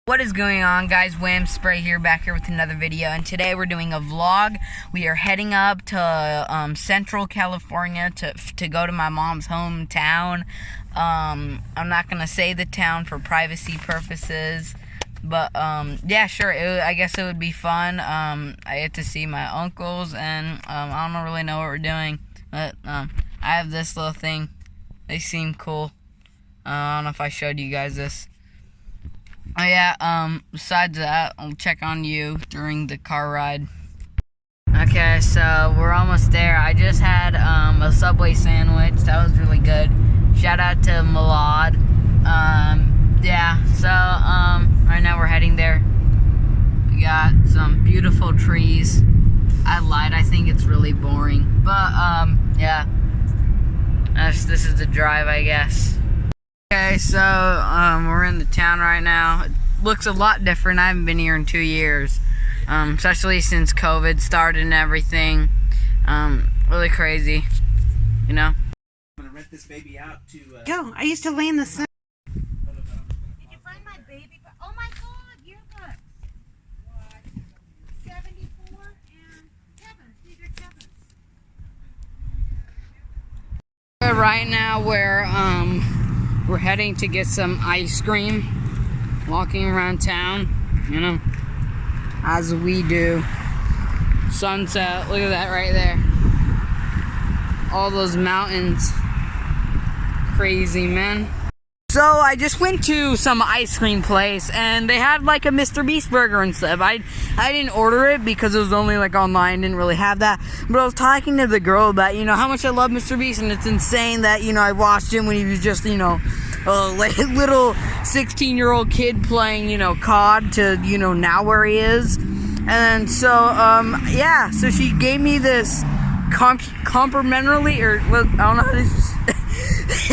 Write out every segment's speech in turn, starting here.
What is going on, guys? Wham Spray here, back here with another video, and today we're doing a vlog. We are heading up to Central California to go to my mom's hometown. I'm not gonna say the town for privacy purposes, but yeah, sure. I guess it would be fun. I get to see my uncles, and I don't really know what we're doing, but I have this little thing. They seem cool. I don't know if I showed you guys this. Oh yeah, besides that, I'll check on you during the car ride. Okay, so we're almost there. I just had a Subway sandwich. That was really good. Shout out to Malad. Yeah, so right now we're heading there. We got some beautiful trees. I lied, I think it's really boring. But yeah. This is the drive, I guess. Okay, so we're in the town right now. It looks a lot different. I haven't been here in 2 years, especially since COVID started and everything. Really crazy, you know. I'm gonna rent this baby out to. Go. I used to lay in the sun. Did you find my baby? Oh my God, yearbooks. 74 and Kevin's. These are Kevin's. Right now we're heading to get some ice cream, walking around town, you know, as we do. Sunset, look at that right there. All those mountains. Crazy, man. So I just went to some ice cream place, and they had like a Mr. Beast burger and stuff. I didn't order it because it was only like online, didn't really have that. But I was talking to the girl about, you know, how much I love Mr. Beast, and it's insane that, you know, I watched him when he was just, you know, a little 16-year-old kid playing, you know, COD to, you know, now where he is. And so, yeah, so she gave me this complimentary, or I don't know how to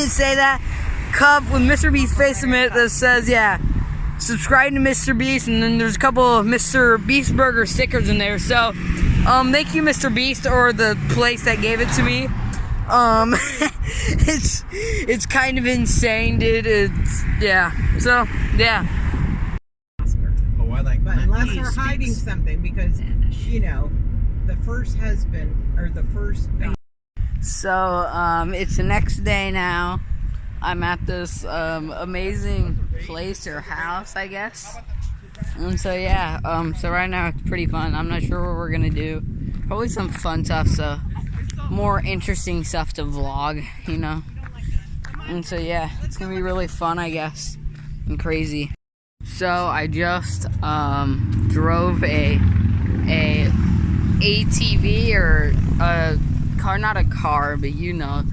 say that, cup with Mr. Beast's face in it that says, yeah, subscribe to Mr. Beast, and then there's a couple of Mr. Beast burger stickers in there. So thank you, Mr. Beast, or the place that gave it to me. It's kind of insane, dude. It's, yeah, so yeah. Oh, I like. But unless they're hiding something, because, you know, the first husband, or the first... So, it's the next day now. I'm at this amazing place or house, I guess. And so yeah, so right now it's pretty fun. I'm not sure what we're gonna do. Probably some fun stuff, so more interesting stuff to vlog, you know. And so yeah, it's gonna be really fun, I guess, and crazy. So I just drove a ATV, or a car, not a car, but you know,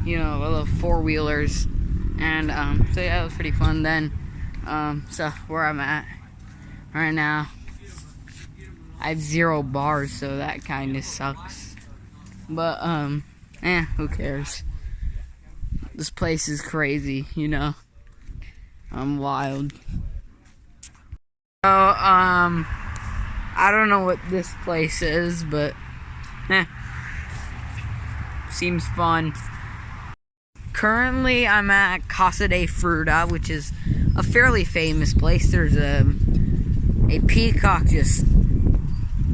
little four-wheelers. And so yeah, it was pretty fun then. So where I'm at right now, I have 0 bars, so that kind of sucks. But who cares? This place is crazy, you know. I'm wild. So I don't know what this place is, but seems fun. Currently, I'm at Casa de Fruta, which is a fairly famous place. There's a peacock just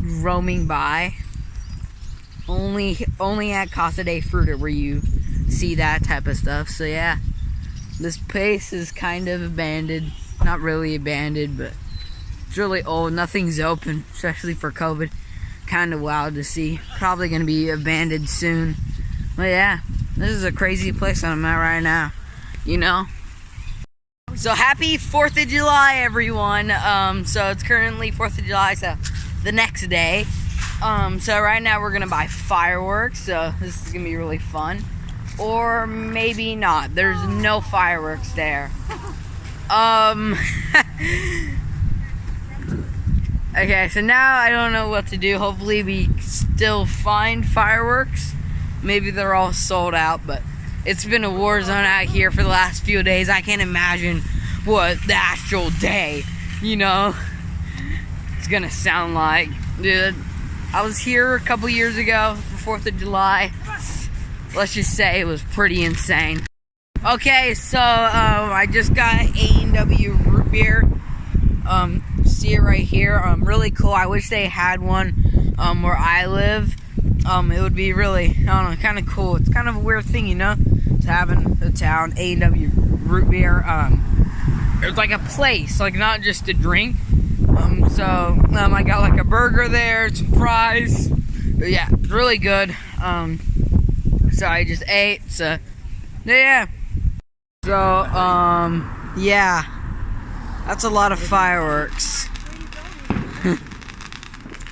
roaming by. Only at Casa de Fruta where you see that type of stuff. So yeah, this place is kind of abandoned. Not really abandoned, but it's really old. Nothing's open, especially for COVID. Kind of wild to see. Probably gonna be abandoned soon. But yeah, this is a crazy place that I'm at right now, you know. So happy 4th of July, everyone. So it's currently 4th of July, so the next day. So right now we're gonna buy fireworks, so this is gonna be really fun. Or maybe not. There's no fireworks there. Okay, so now I don't know what to do. Hopefully we still find fireworks. Maybe they're all sold out, but it's been a war zone out here for the last few days. I can't imagine what the actual day, you know, it's gonna sound like. Dude, I was here a couple years ago for 4th of July. Let's just say it was pretty insane. Okay, so I just got A&W root beer. right here. Really cool. I wish they had one where I live. It would be really, I don't know, kind of cool. It's kind of a weird thing, you know, to have in the town. A&W root beer. It's like a place, like not just a drink. I got like a burger there, some fries. But yeah, it's really good. So I just ate. So yeah. So yeah, that's a lot of fireworks.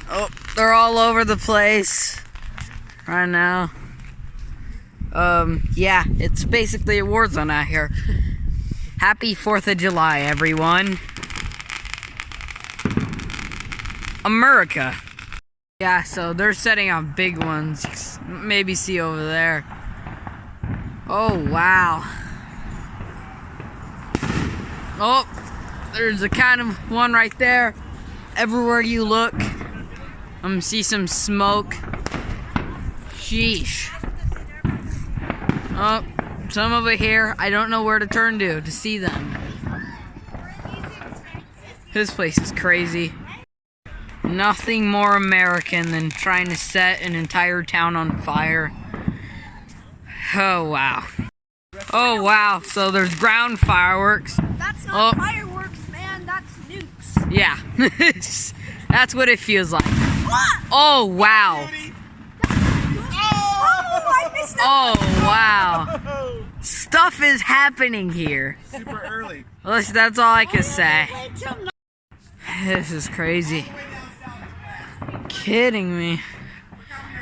Oh, they're all over the place right now. Yeah, it's basically a war zone out here. Happy 4th of July, everyone. America. Yeah, so they're setting off big ones. Maybe see over there. Oh, wow. Oh, there's a kind of one right there. Everywhere you look, see some smoke. Sheesh. Oh, some over here. I don't know where to turn to see them. This place is crazy. Nothing more American than trying to set an entire town on fire. Oh, wow. Oh, wow. So there's ground fireworks. That's not fireworks, man. That's nukes. Yeah. That's what it feels like. What? Oh, wow. Oh, I missed that. Oh, wow. Stuff is happening here. Super early. That's all I can say. Wait till This is crazy. Kidding me.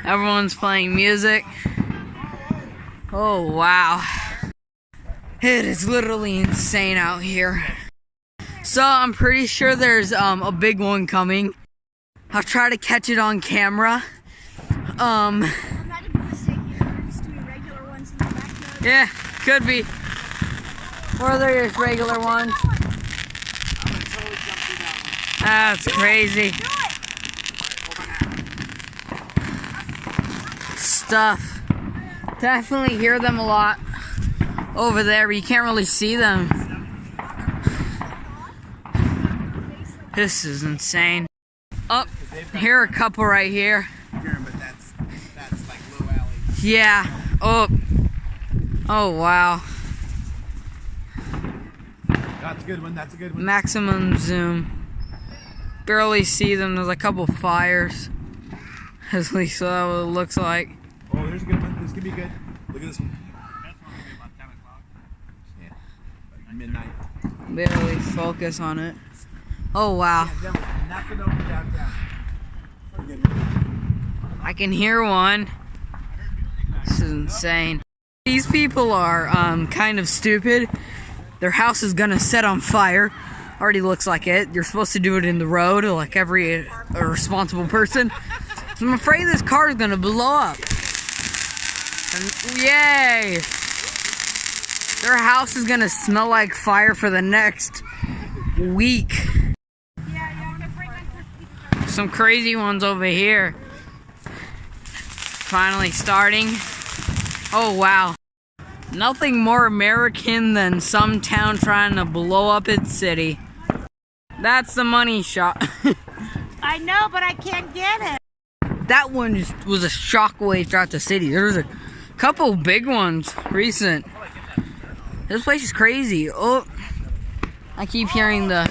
Everyone's playing music. Oh, wow. It is literally insane out here. So I'm pretty sure there's a big one coming. I'll try to catch it on camera. I'm not a mistake. You're just doing regular ones in the backyard. Yeah, could be. Or they're just regular ones. That's crazy. Stuff. Definitely hear them a lot over there, but you can't really see them. This is insane. Oh, here are a couple right here. But that's like low alley. Yeah. Oh. Oh, wow. That's a good one. That's a good one. Maximum zoom. Barely see them. There's a couple fires. At least that's what it looks like. Oh, there's a good one. This could be good. Look at this one. That's one maybe about 10 o'clock. Yeah. Like midnight. Barely focus on it. Oh, wow. Knock it over downtown. I can hear one. This is insane. These people are kind of stupid. Their house is gonna set on fire. Already looks like it. You're supposed to do it in the road, like every responsible person. So I'm afraid this car is gonna blow up. And, yay! Their house is gonna smell like fire for the next week. Some crazy ones over here. Finally starting. Oh, wow. Nothing more American than some town trying to blow up its city. That's the money shot. I know, but I can't get it. That one just was a shockwave throughout the city. There's a couple big ones recent. This place is crazy. Oh, I keep hearing the...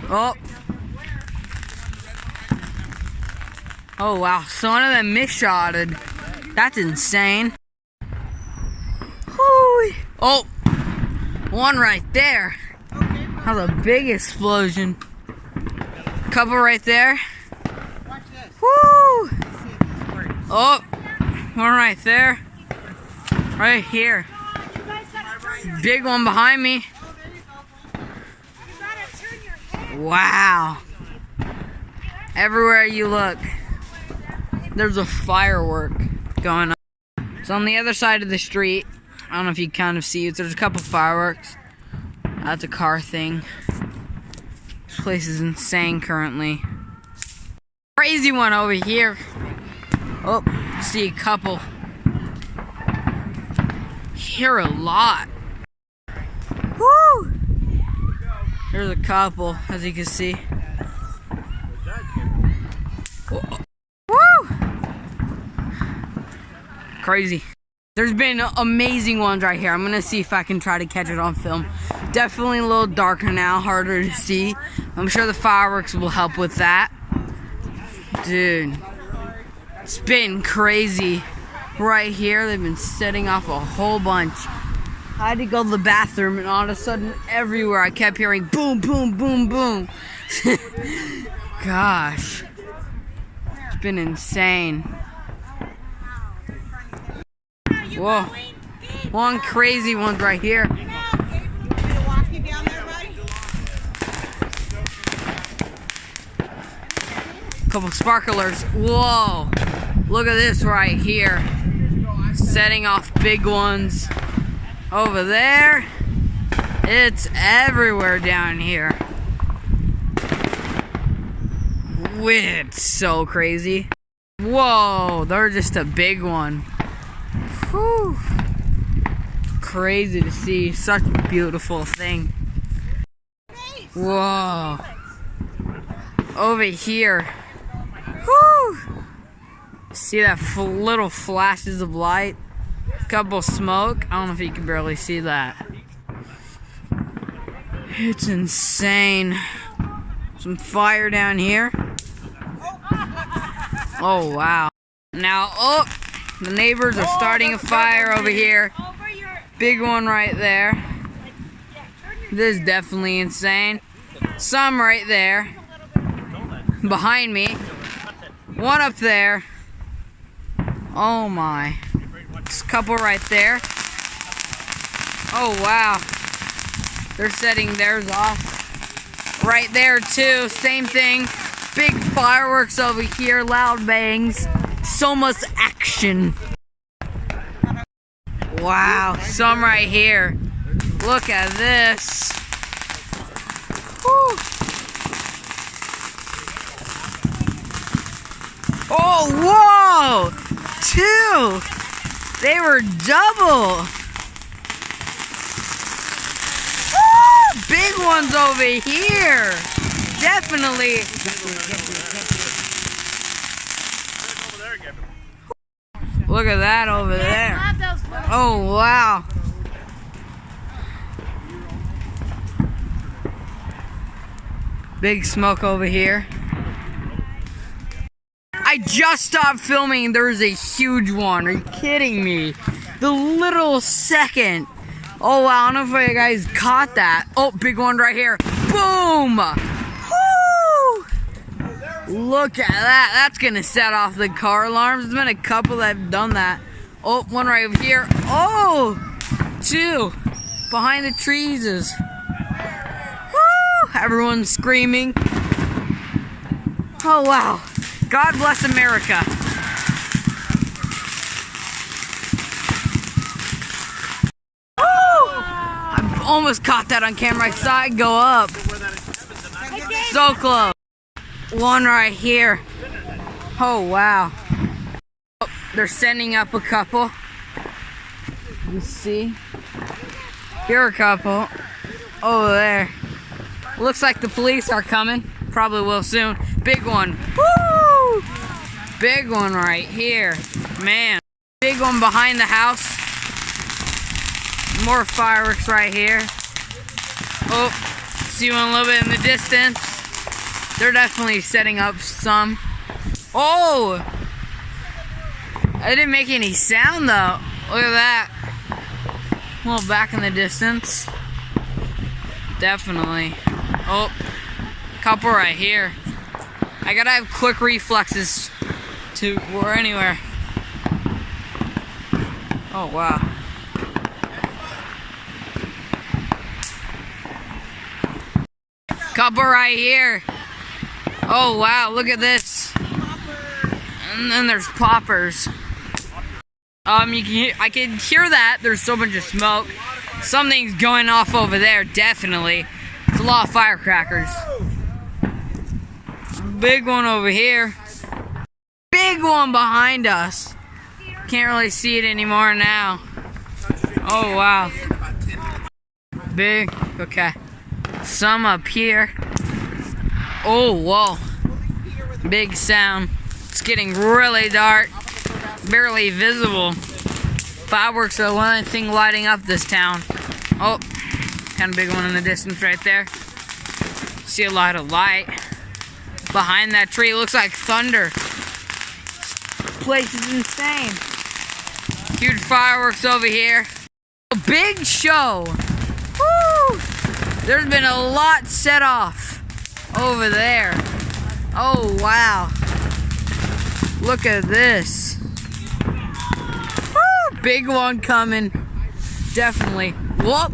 Oh. Oh, wow. So one of them misshotted. That's insane. Whoo. Oh, one right there. That was a big explosion. Couple right there. Woo! Oh, one right there. Right here. Big one behind me. Wow. Everywhere you look, there's a firework going on. It's on the other side of the street. I don't know if you kind of see it. There's a couple fireworks. That's a car thing. This place is insane currently. Crazy one over here. Oh, see a couple. Hear a lot. Woo! There's a couple, as you can see. Woo! Crazy. There's been amazing ones right here. I'm gonna see if I can try to catch it on film. Definitely a little darker now, harder to see. I'm sure the fireworks will help with that. Dude, it's been crazy. Right here, they've been setting off a whole bunch. I had to go to the bathroom, and all of a sudden, everywhere I kept hearing boom, boom, boom, boom. Gosh, it's been insane. Whoa, one crazy one's right here. Couple sparklers. Whoa, look at this right here. Setting off big ones. Over there, it's everywhere down here. It's so crazy. Whoa, they're just a big one. Whew. Crazy to see, such a beautiful thing. Whoa. Over here. Whew. See that little flashes of light? Couple smoke. I don't know if you can barely see that. It's insane. Some fire down here. Oh wow. Now, oh, the neighbors are starting a fire over here. Big one right there. This is definitely insane. Some right there. Behind me. One up there. Oh my. There's a couple right there. Oh wow. They're setting theirs off. Right there too, same thing. Big fireworks over here, loud bangs. So much action. Wow, some right here. Look at this. Whew. Oh, whoa! Two! They were double! Woo! Big ones over here! Definitely! Look at that over there. Oh, wow. Big smoke over here. I just stopped filming. There's a huge one. Are you kidding me? The little second. Oh wow, I don't know if you guys caught that. Oh, big one right here. Boom! Woo! Look at that. That's gonna set off the car alarms. There's been a couple that have done that. Oh, one right over here. Oh! Two. Behind the trees is. Woo! Everyone's screaming. Oh wow. God bless America. Woo! I almost caught that on camera. I saw it go up. So close. One right here. Oh, wow. Oh, they're sending up a couple. You see? Here are a couple. Over there. Looks like the police are coming. Probably will soon. Big one. Woo! Big one right here. Man. Big one behind the house. More fireworks right here. Oh, see one a little bit in the distance. They're definitely setting up some. Oh! I didn't make any sound though. Look at that. A little back in the distance. Definitely. Oh, couple right here. I gotta have quick reflexes to or anywhere. Oh wow. Couple right here. Oh wow, look at this. And then there's poppers. I can hear that. There's so much of smoke. Something's going off over there, definitely. It's a lot of firecrackers. Big one over here. Big one behind us. Can't really see it anymore now. Oh wow. Big, okay. Some up here. Oh, whoa. Big sound. It's getting really dark. Barely visible. Fireworks are the only thing lighting up this town. Oh, kind of big one in the distance right there. See a lot of light. Behind that tree, it looks like thunder. Place is insane. Huge fireworks over here. A big show. Woo! There's been a lot set off over there. Oh, wow. Look at this. Woo! Big one coming. Definitely. Whoop.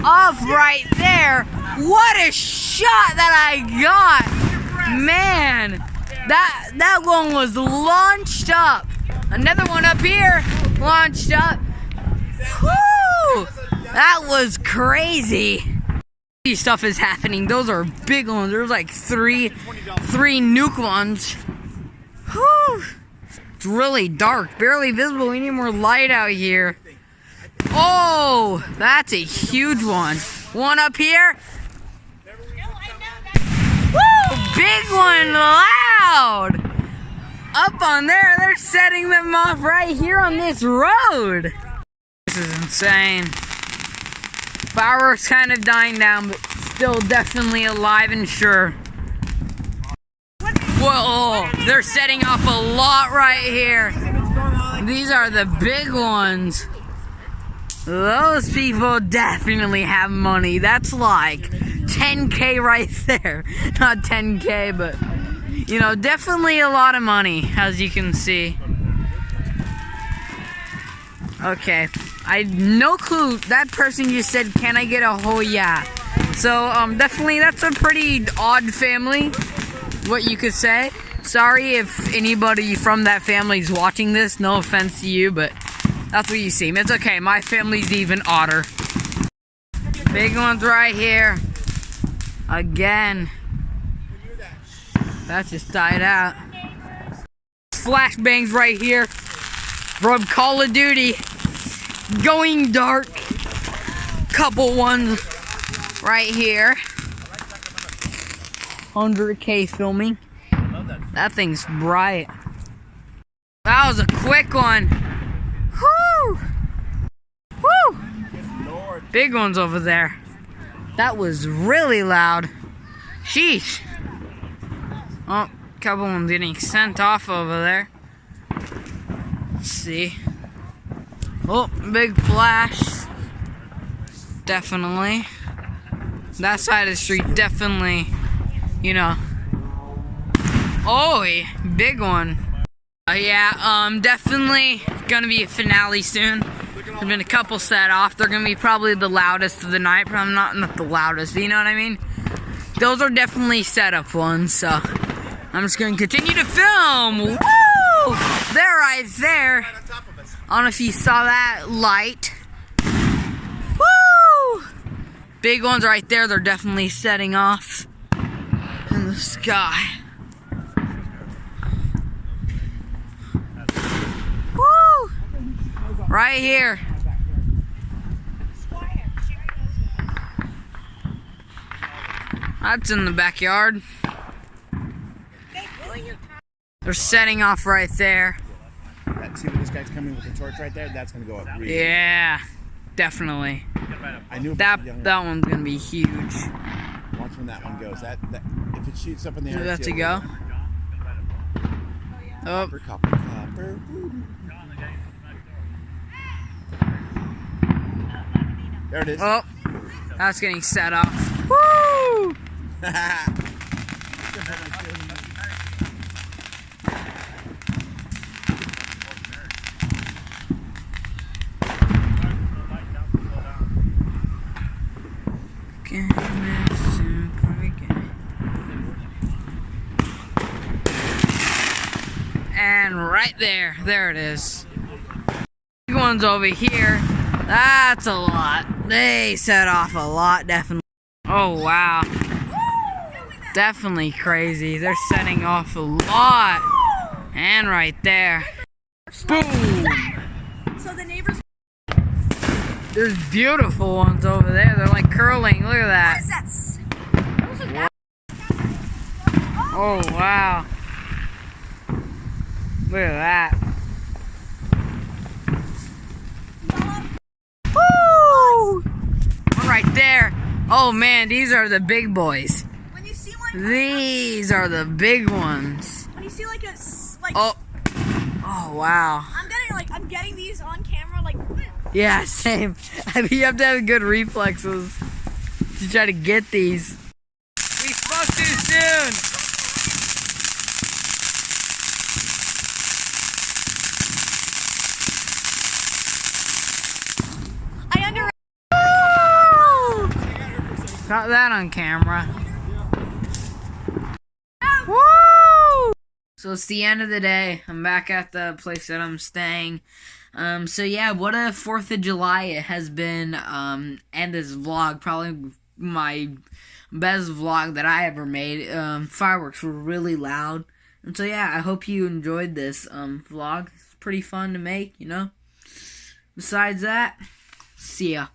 Up right there. What a shot that I got. Man. That one was launched up. Another one up here. Launched up. Woo! That was crazy. Stuff is happening. Those are big ones. There's like three nuke ones. Whew. It's really dark, barely visible. We need more light out here. Oh, that's a huge one. One up here. Woo! Big one, loud. Up on there, they're setting them off right here on this road. This is insane. Fireworks kind of dying down, but still definitely alive and sure. Whoa, they're setting off a lot right here. These are the big ones. Those people definitely have money. That's like 10K right there. Not 10K, but, you know, definitely a lot of money, as you can see. Okay, I had no clue. That person just said, can I get a whole yeah? So, definitely that's a pretty odd family, what you could say. Sorry if anybody from that family is watching this. No offense to you, but that's what you seem. It's okay. My family's even odder. Big ones right here. Again. That just died out. Flashbangs right here from Call of Duty. Going dark. Couple ones right here. 100K filming. That thing's bright. That was a quick one. Whoo! Woo! Big ones over there. That was really loud. Sheesh. Oh, couple ones getting sent off over there. Let's see. Oh, big flash. Definitely. That side of the street, definitely, you know. Oh, big one. Yeah, definitely gonna be a finale soon. There's been a couple set off. They're gonna be probably the loudest of the night, but I'm not the loudest, you know what I mean? Those are definitely setup ones, so I'm just gonna continue to film. Woo! They're right there. I don't know if you saw that light. Woo! Big ones right there. They're definitely setting off in the sky. Woo! Right here. That's in the backyard. They're setting off right there. See where this guy's coming with the torch right there? That's gonna go up really Yeah, definitely. I knew that one's gonna be huge. Watch when that one goes. That if it shoots up in the air. Does that to go? Oh. Copper. There it is. Oh, that's getting set off. Woo! And right there it is. Big one's over here. That's a lot. They set off a lot, definitely. Oh, wow. Definitely crazy. They're setting off a lot. And right there. Boom. So the neighbors. There's beautiful ones over there. They're like curling. Look at that. What is that? Oh, wow. Look at that. Woo! We're right there. Oh, man, these are the big boys. When you see one, These are the big ones. when you see like Oh. Oh, wow. I'm getting these on camera like. Yeah, same. I mean, you have to have good reflexes to try to get these. We spoke too soon. Got that on camera. Woo! So it's the end of the day. I'm back at the place that I'm staying. So yeah, what a 4th of July it has been. And this vlog, probably my best vlog that I ever made. Fireworks were really loud. And so yeah, I hope you enjoyed this vlog. It's pretty fun to make, you know. Besides that, see ya.